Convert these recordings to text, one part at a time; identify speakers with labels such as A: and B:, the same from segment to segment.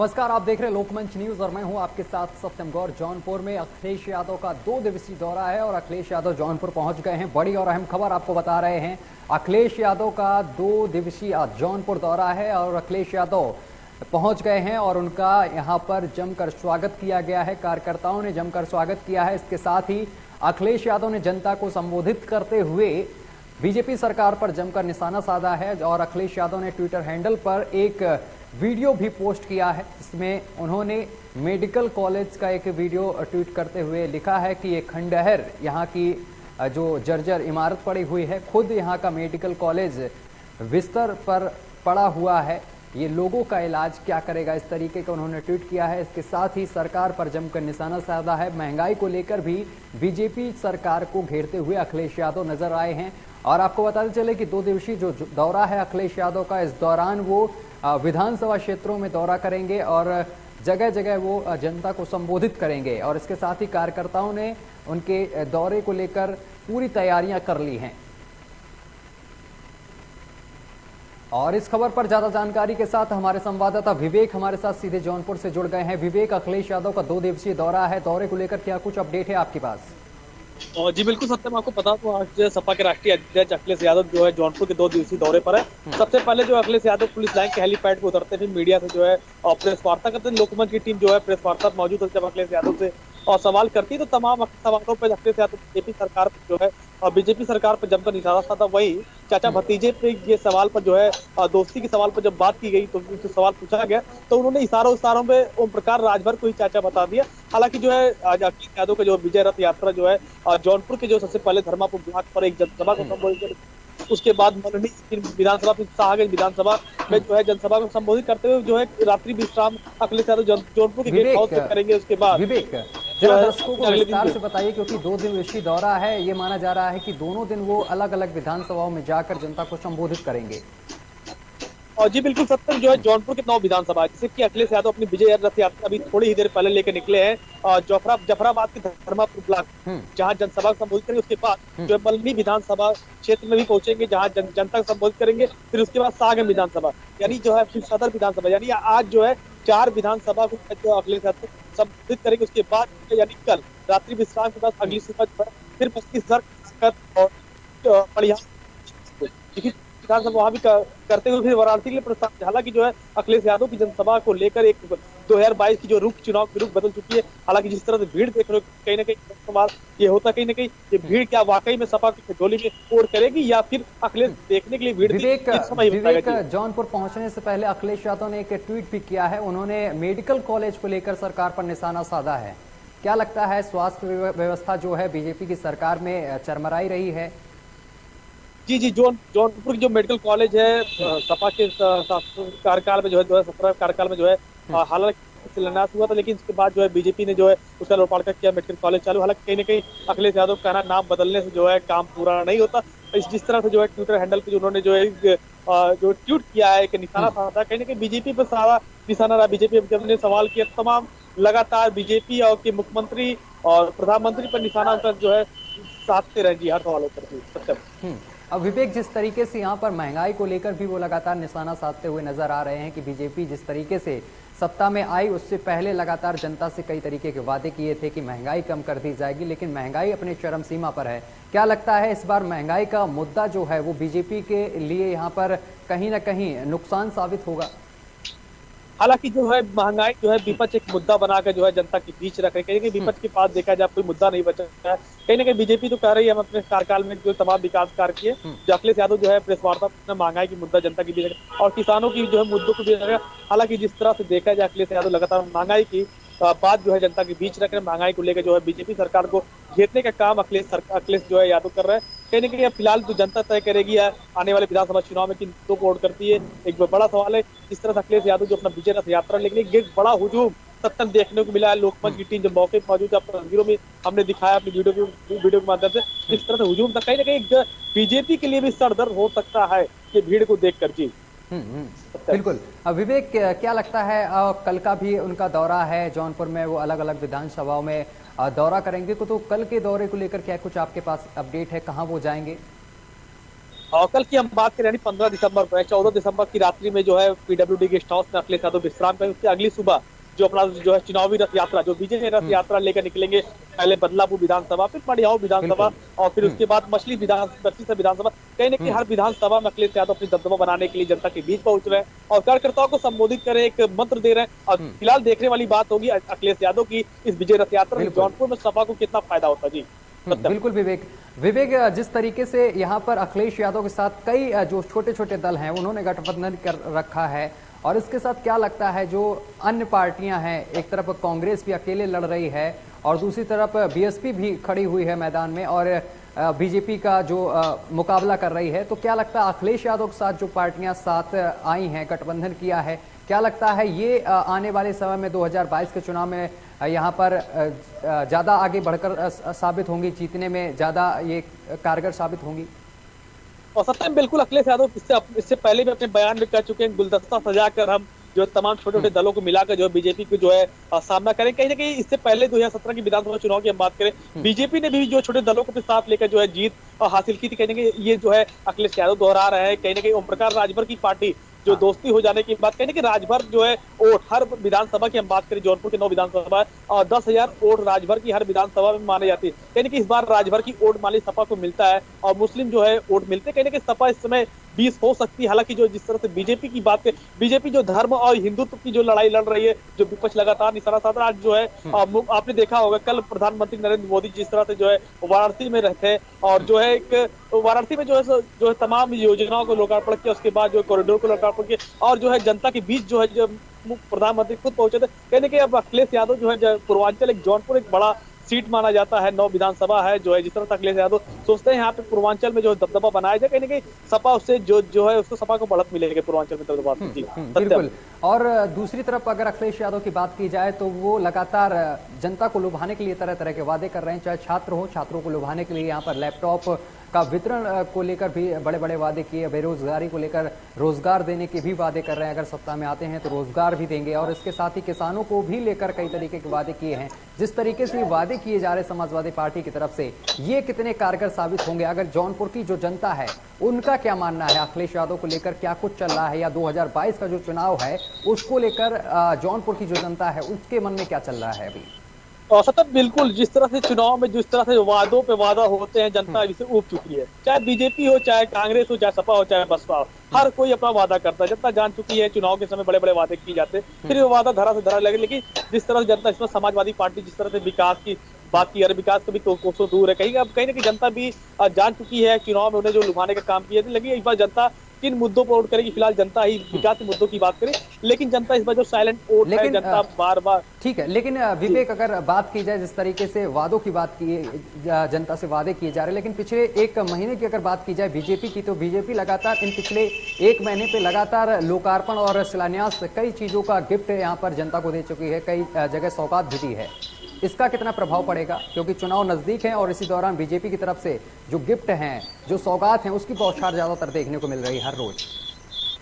A: नमस्कार, आप देख रहे हैं लोकमंच न्यूज और मैं हूं आपके साथ सत्यम गौर। जौनपुर में अखिलेश यादव का 2 दिवसीय दौरा है और अखिलेश यादव जौनपुर पहुंच गए हैं। बड़ी और अहम खबर आपको बता रहे हैं। अखिलेश यादव का 2 दिवसीय जौनपुर दौरा है और अखिलेश यादव पहुंच गए हैं और उनका यहां पर जमकर स्वागत किया गया है। कार्यकर्ताओं ने जमकर स्वागत किया है। इसके साथ ही अखिलेश यादव ने जनता को संबोधित करते हुए बीजेपी सरकार पर जमकर निशाना साधा है और अखिलेश यादव ने ट्विटर हैंडल पर एक वीडियो भी पोस्ट किया है। इसमें उन्होंने मेडिकल कॉलेज का एक वीडियो ट्वीट करते हुए लिखा है कि ये खंडहर यहाँ की जो जर्जर इमारत पड़ी हुई है, खुद यहाँ का मेडिकल कॉलेज बिस्तर पर पड़ा हुआ है, ये लोगों का इलाज क्या करेगा, इस तरीके का उन्होंने ट्वीट किया है। इसके साथ ही सरकार पर जमकर निशाना साधा है। महंगाई को लेकर भी बीजेपी सरकार को घेरते हुए अखिलेश यादव नजर आए हैं। और आपको बताते चले कि 2 दिवसीय जो दौरा है अखिलेश यादव का, इस दौरान वो विधानसभा क्षेत्रों में दौरा करेंगे और जगह जगह वो जनता को संबोधित करेंगे। और इसके साथ ही कार्यकर्ताओं ने उनके दौरे को लेकर पूरी तैयारियां कर ली हैं। और इस खबर पर ज्यादा जानकारी के साथ हमारे संवाददाता विवेक हमारे साथ सीधे जौनपुर से जुड़ गए हैं। विवेक, अखिलेश यादव का 2 दिवसीय दौरा है, दौरे को लेकर क्या कुछ अपडेट है आपके पास?
B: जी बिल्कुल सत्यम, आपको पता तो आज जो सपा के राष्ट्रीय अध्यक्ष अखिलेश यादव जो है जौनपुर के 2 दिवसीय दौरे पर है। सबसे पहले जो अखिलेश यादव पुलिस लाइन के हेलीपैड पे उतरते थे, मीडिया से जो है और प्रेस वार्ता करते थे। लोकमंच की टीम जो है प्रेस वार्ता मौजूद है। जब अखिलेश यादव से और सवाल करती है तो तमाम सवालों पर अखिलेश यादव बीजेपी सरकार पर जो है और बीजेपी सरकार पर जमकर निशाना साधा। वही चाचा भतीजे पे ये सवाल पर जो है दोस्ती के सवाल पर जब बात की गई तो उनसे सवाल पूछा गया तो उन्होंने इशारों में ओम प्रकाश राजभर को ही चाचा बता दिया। हालांकि जो है आज अखिलेश यादव का जो विजय रथ यात्रा जो है जौनपुर के जो सबसे पहले धर्मापुर ब्लॉक पर एक जनसभा को संबोधित, उसके बाद मल्हनी विधानसभा शाहगंज विधानसभा में जो है जनसभा को संबोधित करते हुए जो है रात्रि विश्राम अखिलेश यादव जौनपुर के गेस्ट हाउस से करेंगे। उसके बाद
A: विवेक, जरा दर्शकों को विस्तार से बताइए, क्योंकि 2 दिवसीय दौरा है, ये माना जा रहा है कि दोनों दिन वो अलग अलग विधानसभाओं में जाकर जनता को संबोधित करेंगे।
B: और जी बिल्कुल सत्यम, जो है जौनपुर के 9 विधानसभा जैसे कि अखिलेश यादव अपनी विजय रथ यात्रा अभी थोड़ी ही देर पहले लेकर निकले हैं जफराबाद के धर्मापुर ब्लॉक जहां जनसभा को संबोधित करेंगे। उसके बाद जो है मल्हनी विधानसभा क्षेत्र में भी पहुंचेंगे जहां जनता को संबोधित करेंगे। फिर उसके बाद शाहगंज विधानसभा यानी जो है फिर सदर विधानसभा, यानी आज जो है 4 विधानसभा को अखिलेश यादव संबोधित करेंगे। उसके बाद यानी कल रात्रि विश्राम के बाद अगली सुबह जो है फिर बस्ती और बढ़िया विधानसभा वहां भी करते हुए फिर वाराणसी के लिए प्रस्थान। हालांकि जो है अखिलेश यादव की जनसभा को लेकर एक 2022 की जो चुनाव की रुख बदल चुकी है। हालांकि जिस तरह से भीड़ देख रहे हो, कहीं ना कहीं सवाल ये होता कहीं ना कहीं ये भीड़ क्या वाकई में सपा की झोली में वोट करेगी या फिर अखिलेश देखने के लिए भीड़
A: विवेक, जौनपुर पहुंचने से पहले अखिलेश यादव ने एक ट्वीट भी किया है। उन्होंने मेडिकल कॉलेज को लेकर सरकार पर निशाना साधा है। क्या लगता है, स्वास्थ्य व्यवस्था जो है बीजेपी की सरकार में चरमराई रही है?
B: जी जौनपुर की जो मेडिकल कॉलेज है सपा के कार्यकाल में जो है 2017 कार्यकाल में जो है हालांकि शिलान्यास हुआ था, लेकिन इसके बाद जो है बीजेपी ने जो है उसका लोकार्पण किया, मेडिकल कॉलेज चालू। हालांकि कहीं ना कहीं अखिलेश यादव का नाम बदलने से जो है काम पूरा नहीं होता। जिस तरह से जो है ट्विटर हैंडल पे उन्होंने जो है जो ट्वीट किया है कि निशाना साधा, कहीं ना कहीं बीजेपी पर सारा निशाना रहा। बीजेपी जब ने सवाल किया तमाम लगातार बीजेपी और के मुख्यमंत्री और प्रधानमंत्री पर निशाना उनका जो है साधते रहे जी हर सवालों पर।
A: अब विवेक, जिस तरीके से यहाँ पर महंगाई को लेकर भी वो लगातार निशाना साधते हुए नजर आ रहे हैं कि बीजेपी जिस तरीके से सत्ता में आई उससे पहले लगातार जनता से कई तरीके के वादे किए थे कि महंगाई कम कर दी जाएगी, लेकिन महंगाई अपने चरम सीमा पर है। क्या लगता है इस बार महंगाई का मुद्दा जो है वो बीजेपी के लिए यहाँ पर कहीं ना कहीं नुकसान साबित होगा?
B: हालांकि जो है महंगाई जो है विपक्ष एक मुद्दा बनाकर जो है जनता के बीच रख रहे हैं। कहीं विपक्ष के पास देखा जाए कोई मुद्दा नहीं बचा है। कहीं ना कहीं बीजेपी तो कह रही है हम अपने कार्यकाल में जो तमाम विकास कार्य किए। जो अखिलेश यादव जो है प्रेस वार्ता में महंगाई की मुद्दा जनता के बीच रखा और किसानों की जो है मुद्दों को भी रखा। हालांकि जिस तरह से देखा जाए अखिलेश यादव लगातार महंगाई की बात जो है जनता के बीच रख रहे हैं। महंगाई को लेकर जो है बीजेपी सरकार को घेरने का काम अखिलेश जो है यादव कर रहे हैं। कहीं ना कहीं फिलहाल तो जनता तय करेगी आने वाले विधानसभा चुनाव में किन मुद्दों को वोट करती है। एक बड़ा सवाल है जिस तरह से अखिलेश यादव जो अपना विजय रथ यात्रा, लेकिन एक बड़ा हुजूम सत्तम देखने को मिला है। लोकमंच की टीम जो मौके पर मौजूद है, तस्वीरों में हमने दिखाया अपनी वीडियो के माध्यम से इस तरह से हुजूम था। कहीं ना कहीं बीजेपी के लिए भी सरदर्द हो सकता है ये भीड़ को देखकर जी।
A: बिल्कुल। विवेक, क्या लगता है कल का भी उनका दौरा है जौनपुर में, वो अलग अलग विधानसभाओं में दौरा करेंगे, तो कल के दौरे को लेकर क्या कुछ आपके पास अपडेट है, कहाँ वो जाएंगे?
B: और कल की हम बात करें यानी 15 दिसंबर को, 14 दिसंबर की रात्रि में जो है पीडब्ल्यूडी गेस्ट हाउस में अखिलेश यादव विश्राम करें। उसकी अगली सुबह जो अपना जो है चुनावी रथ यात्रा, जो विजय रथ
A: हम्म,
B: यात्रा लेकर निकलेंगे। पहले बदलापुर विधानसभा, फिर मडियाऊ विधानसभा,
A: बिल्कुल।
B: और फिर
A: हम्म,
B: उसके बाद मछली से विधानसभा। कहीं ना कहीं
A: हम्म,
B: हर विधानसभा में अखिलेश यादव अपनी दबदबा बनाने के लिए जनता के बीच पहुंच रहे हैं और कार्यकर्ताओं को संबोधित कर एक मंत्र दे रहे हैं। और
A: हम्म,
B: फिलहाल देखने वाली बात होगी अखिलेश यादव की इस विजय रथ यात्रा से
A: बिल्कुल।
B: जौनपुर में सपा को कितना फायदा होता है। जी सत्यम।
A: बिल्कुल विवेक। विवेक, जिस तरीके से यहाँ पर अखिलेश यादव के साथ कई जो छोटे छोटे दल हैं उन्होंने गठबंधन कर रखा है, और इसके साथ क्या लगता है जो अन्य पार्टियां हैं, एक तरफ कांग्रेस भी अकेले लड़ रही है और दूसरी तरफ बीएसपी भी खड़ी हुई है मैदान में, और बीजेपी का जो मुकाबला कर रही है, तो क्या लगता है अखिलेश यादव के साथ जो पार्टियां साथ आई हैं, गठबंधन किया है, क्या लगता है ये आने वाले समय में 2022 के चुनाव में यहाँ पर ज्यादा आगे बढ़कर साबित होंगी, जीतने में ज्यादा ये कारगर साबित होंगी?
B: और सत्यम बिल्कुल, अखिलेश यादव इससे पहले भी अपने बयान में कह चुके हैं, गुलदस्ता सजाकर हम जो है तमाम छोटे छोटे दलों को मिलाकर जो है बीजेपी को जो है सामना करें। कहीं ना कहीं इससे पहले 2017 की विधानसभा चुनाव की हम बात करें, बीजेपी ने भी जो छोटे दलों को भी साथ लेकर जो है जीत हासिल की थी। कहीं ना कहीं ये जो है अखिलेश यादव दोहरा रहे हैं। कहीं ना कहीं ओम प्रकाश राजभर की पार्टी जो
A: हाँ।
B: दोस्ती हो जाने की बात, कहने की राजभर जो है वोट हर विधानसभा की हम बात करें, जौनपुर के 9 विधानसभा और 10,000 वोट राजभर की हर विधानसभा में माने जाती है। कहने की इस बार राजभर की वोट माली सपा को मिलता है और मुस्लिम जो है वोट मिलते हैं। कहने की सपा इस समय 20 हो सकती है। हालांकि जो जिस तरह से बीजेपी की बात है, बीजेपी जो धर्म और हिंदुत्व की जो लड़ाई लड़ रही है, जो विपक्ष लगातार निशाना साध रहा है, आज जो है आपने देखा होगा कल प्रधानमंत्री नरेंद्र मोदी जिस तरह से जो है वाराणसी में रहते हैं और जो है एक वाराणसी में जो है तमाम योजनाओं को लोकार्पण किया, उसके बाद जो कॉरिडोर को लोकार्पण किया और जो है जनता के बीच जो है जो प्रधानमंत्री खुद पहुंचे थे। कहने के अब अखिलेश यादव जो है पूर्वांचल एक जौनपुर एक बड़ा सीट माना जाता है, 9 विधानसभा है जो है, जिस तरह से अखिलेश यादव सोचते हैं यहाँ पे पूर्वांचल में जो दबदबा बनाया जाए, कहीं ना कहीं सपा उससे जो है उसको सपा को बढ़त मिलेगी पूर्वांचल में दबदबा। जी
A: बिल्कुल। और दूसरी तरफ अगर अखिलेश यादव की बात की जाए तो वो लगातार जनता को लुभाने के लिए तरह तरह के वादे कर रहे हैं, चाहे छात्र हो, छात्रों को लुभाने के लिए यहाँ पर लैपटॉप का वितरण को लेकर भी बड़े बड़े वादे किए, बेरोजगारी को लेकर रोजगार देने के भी वादे कर रहे हैं, अगर सत्ता में आते हैं तो रोजगार भी देंगे, और इसके साथ ही किसानों को भी लेकर कई तरीके के वादे किए हैं। जिस तरीके से वादे किए जा रहे समाजवादी पार्टी की तरफ से, ये कितने कारगर साबित होंगे? अगर जौनपुर की जो जनता है उनका क्या मानना है अखिलेश यादव को लेकर, क्या कुछ चल रहा है, या 2022 का जो चुनाव है उसको लेकर जौनपुर की जो जनता है उसके मन में क्या चल रहा है अभी?
B: और सतत बिल्कुल, जिस तरह से चुनाव में जिस तरह से वादों पे वादा होते हैं, जनता इसे ऊब चुकी है। चाहे बीजेपी हो, चाहे कांग्रेस हो, चाहे सपा हो, चाहे बसपा हो, हर कोई अपना वादा करता है। जनता जान चुकी है चुनाव के समय बड़े बड़े वादे किए जाते हैं, फिर वो वादा धरा से धरा लगे। लेकिन जिस तरह से जनता, इसमें समाजवादी पार्टी जिस तरह से विकास की बात की, अरे विकास कभी कोसों दूर है, कहीं अब कहीं ना कहीं जनता भी जान चुकी है चुनाव में उन्हें जो लुभाने का काम किया था। लेकिन इस बार जनता किन मुद्दों पर वोट करेगी, फिलहाल जनता ही विकास के मुद्दों की बात करे, लेकिन जनता इस बार जो साइलेंट वोट है, जनता बार बार।
A: ठीक है, लेकिन विवेक अगर बात की जाए जिस तरीके से वादों की बात की, जनता से वादे किए जा रहे हैं, लेकिन पिछले एक महीने की अगर बात की जाए बीजेपी की, तो बीजेपी लगातार इन पिछले एक महीने पे लगातार लोकार्पण और शिलान्यास कई चीजों का गिफ्ट यहाँ पर जनता को दे चुकी है, कई जगह सौगात भी दी है। इसका कितना प्रभाव पड़ेगा, क्योंकि चुनाव नजदीक है और इसी दौरान बीजेपी की तरफ से जो गिफ्ट हैं, जो सौगात हैं, उसकी बौछार ज्यादातर देखने को मिल रही है हर रोज।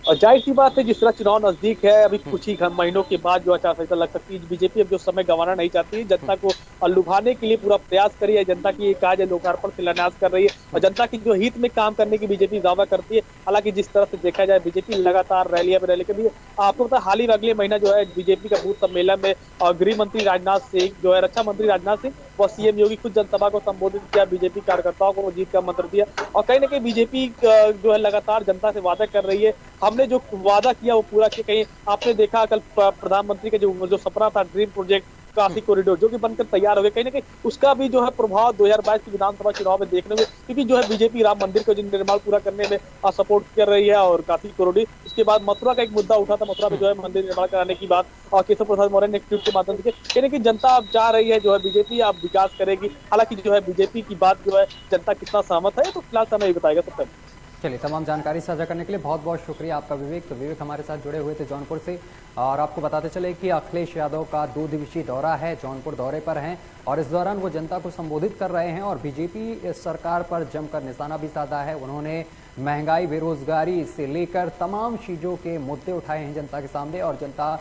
B: और जाहिर सी बात है, जिस तरह चुनाव नजदीक है, अभी कुछ ही महीनों के बाद जो आचार संहिता लग सकती है, बीजेपी अब जो समय गंवाना नहीं चाहती, जनता को लुभाने के लिए पूरा प्रयास करी है। जनता की एक आज लोकार्पण शिलान्यास कर रही है और जनता की जो हित में काम करने की बीजेपी दावा करती है। हालांकि जिस तरह से देखा जाए, बीजेपी लगातार रैलियां में रैली कभी, आपको पता हाल ही में अगले महीना जो है बीजेपी का बूथ सम्मेलन में गृह मंत्री राजनाथ सिंह जो है, रक्षा मंत्री राजनाथ सिंह व सीएम योगी खुद जनसभा को संबोधित किया, बीजेपी कार्यकर्ताओं को जीत का मंत्र दिया। और कहीं ना कहीं बीजेपी जो है लगातार जनता से वादा कर रही है, हमने जो वादा किया वो पूरा किया। कहीं आपने देखा कल प्रधानमंत्री का जो सपना था, ड्रीम प्रोजेक्ट काशी कॉरिडोर, जो कि बनकर तैयार हो गया, कहीं ना कहीं उसका भी जो है प्रभाव 2022 की विधानसभा चुनाव में देखने में, क्योंकि जो है बीजेपी राम मंदिर का जो निर्माण पूरा करने में सपोर्ट कर रही है और काशी कॉरिडोर। उसके बाद मथुरा का एक मुद्दा उठा था, मथुरा में जो है मंदिर निर्माण कराने की बात, और केशव प्रसाद मौर्य ने एक ट्वीट के माध्यम से कहीं ना कहीं जनता अब चाह रही है जो है बीजेपी अब विकास करेगी। हालांकि जो है बीजेपी की बात जो है जनता कितना सहमत है तो फिलहाल समय ही बताएगा। तब तक
A: चलिए, तमाम जानकारी साझा करने के लिए बहुत बहुत शुक्रिया आपका विवेक। तो विवेक हमारे साथ जुड़े हुए थे जौनपुर से, और आपको बताते चले कि अखिलेश यादव का 2 दिवसीय दौरा है, जौनपुर दौरे पर हैं और इस दौरान वो जनता को संबोधित कर रहे हैं और बीजेपी सरकार पर जमकर निशाना भी साधा है। उन्होंने महंगाई, बेरोजगारी से लेकर तमाम चीज़ों के मुद्दे उठाए हैं जनता के सामने, और जनता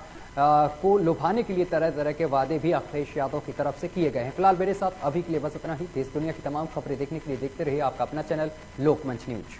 A: को लुभाने के लिए तरह तरह के वादे भी अखिलेश यादव की तरफ से किए गए हैं। फिलहाल मेरे साथ अभी के लिए बस इतना ही। देश दुनिया की तमाम खबरें देखने के लिए देखते रहिए आपका अपना चैनल लोकमंच न्यूज।